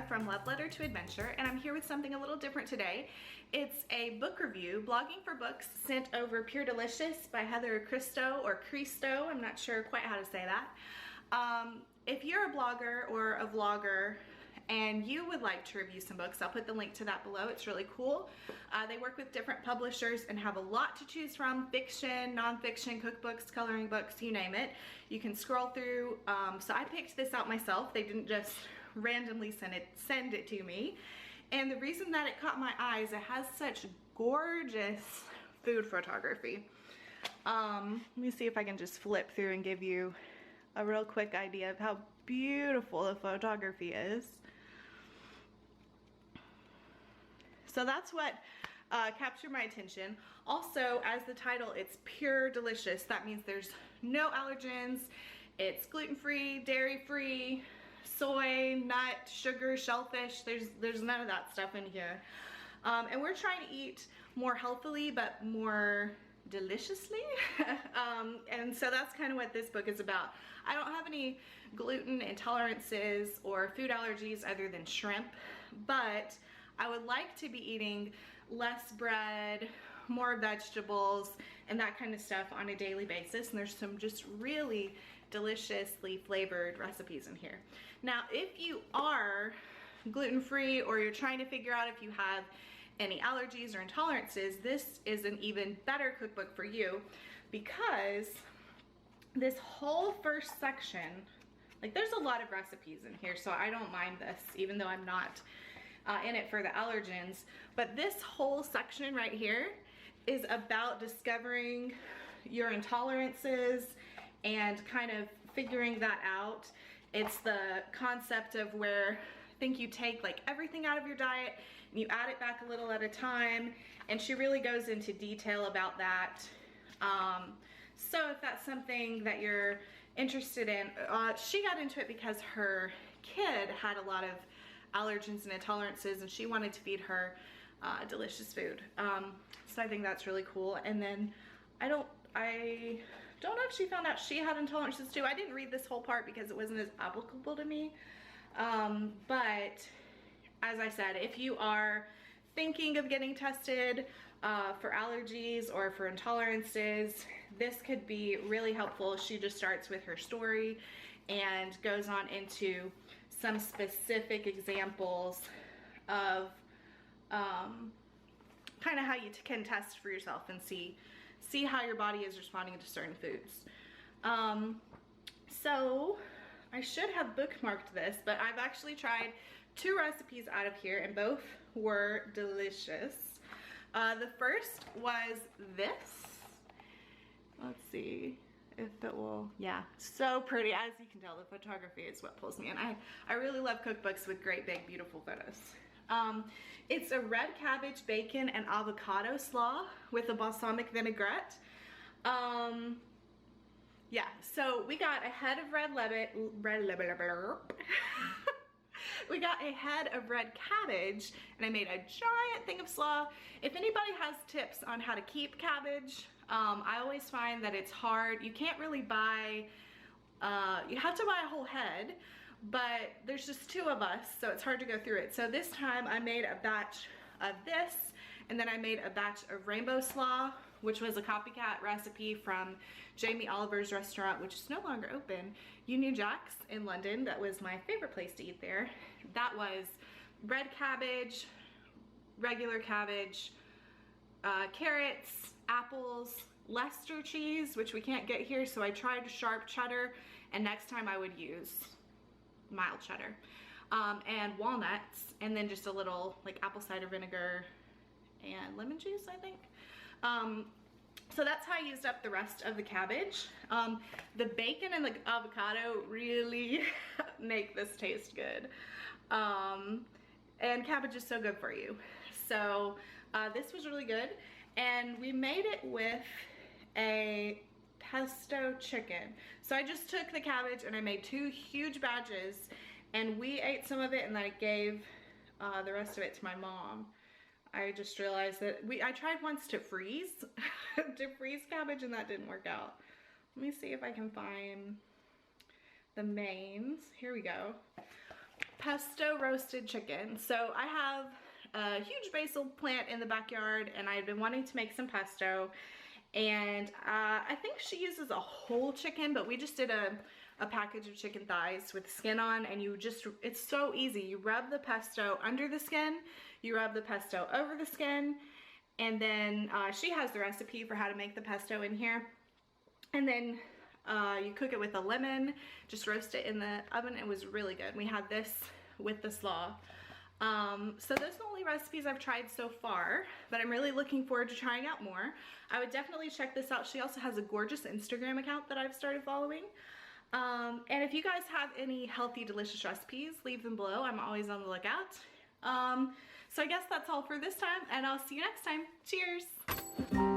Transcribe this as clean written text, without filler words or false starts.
from Love Letter to Adventure, and I'm here with something a little different today. It's a book review, Blogging for Books, sent over Pure Delicious by Heather Christo, or Christo, I'm not sure quite how to say that. If you're a blogger or a vlogger and you would like to review some books, I'll put the link to that below. It's really cool. They work with different publishers and have a lot to choose from: fiction, nonfiction, cookbooks, coloring books, you name it. You can scroll through. So I picked this out myself. They didn't just randomly send it to me. And the reason that it caught my eyes, it has such gorgeous food photography. Let me see if I can just flip through and give you a real quick idea of how beautiful the photography is. So that's what captured my attention. Also, as the title, it's Pure Delicious. That means there's no allergens. It's gluten-free, dairy-free, soy, nut, sugar, shellfish. There's none of that stuff in here. And we're trying to eat more healthily, but more deliciously. And so that's kind of what this book is about. I don't have any gluten intolerances or food allergies other than shrimp, but I would like to be eating less bread, more vegetables, and that kind of stuff on a daily basis. And there's some just really deliciously flavored recipes in here. Now, if you are gluten-free or you're trying to figure out if you have any allergies or intolerances, this is an even better cookbook for you, because this whole first section, like, there's a lot of recipes in here, so I don't mind this, even though I'm not in it for the allergens. But this whole section right here is about discovering your intolerances and kind of figuring that out. It's the concept of where I think you take like everything out of your diet and you add it back a little at a time, and she really goes into detail about that. So if that's something that you're interested in, she got into it because her kid had a lot of allergens and intolerances, and she wanted to feed her delicious food. So I think that's really cool. And then I don't know if she found out she had intolerances too. I didn't read this whole part because it wasn't as applicable to me. But as I said, if you are thinking of getting tested for allergies or for intolerances, this could be really helpful. She just starts with her story and goes on into some specific examples of kind of how you can test for yourself and see how your body is responding to certain foods. So I should have bookmarked this, but I've actually tried 2 recipes out of here and both were delicious. The first was this. Let's see if it will, yeah, so pretty. As you can tell, the photography is what pulls me in. I really love cookbooks with great big beautiful photos. It's a red cabbage, bacon, and avocado slaw with a balsamic vinaigrette. Yeah, so we got a head of we got a head of red cabbage, and I made a giant thing of slaw. If anybody has tips on how to keep cabbage, I always find that it's hard. You can't really buy, you have to buy a whole head, but there's just 2 of us, so it's hard to go through it. So this time I made a batch of this, and then I made a batch of rainbow slaw, which was a copycat recipe from Jamie Oliver's restaurant, which is no longer open, Union Jack's in London. That was my favorite place to eat there. That was red cabbage, regular cabbage, carrots, apples, Leicester cheese, which we can't get here, so I tried sharp cheddar, and next time I would use mild cheddar, and walnuts, and then just a little like apple cider vinegar and lemon juice, I think. So that's how I used up the rest of the cabbage. The bacon and the avocado really make this taste good. And cabbage is so good for you. So this was really good. And we made it with a pesto chicken. So I just took the cabbage and I made 2 huge batches, and we ate some of it, and then I gave the rest of it to my mom. I just realized that I tried once to freeze cabbage, and that didn't work out. Let me see if I can find the mains. Here we go. pesto roasted chicken. So I have a huge basil plant in the backyard and I've been wanting to make some pesto. And I think she uses a whole chicken, but we just did a package of chicken thighs with skin on, and it's so easy. You rub the pesto under the skin, you rub the pesto over the skin, and then she has the recipe for how to make the pesto in here. And then you cook it with a lemon, just roast it in the oven. It was really good. We had this with the slaw. So those are the only recipes I've tried so far, but I'm really looking forward to trying out more. I would definitely check this out. She also has a gorgeous Instagram account that I've started following. And if you guys have any healthy, delicious recipes, leave them below. I'm always on the lookout. So I guess that's all for this time, and I'll see you next time. Cheers!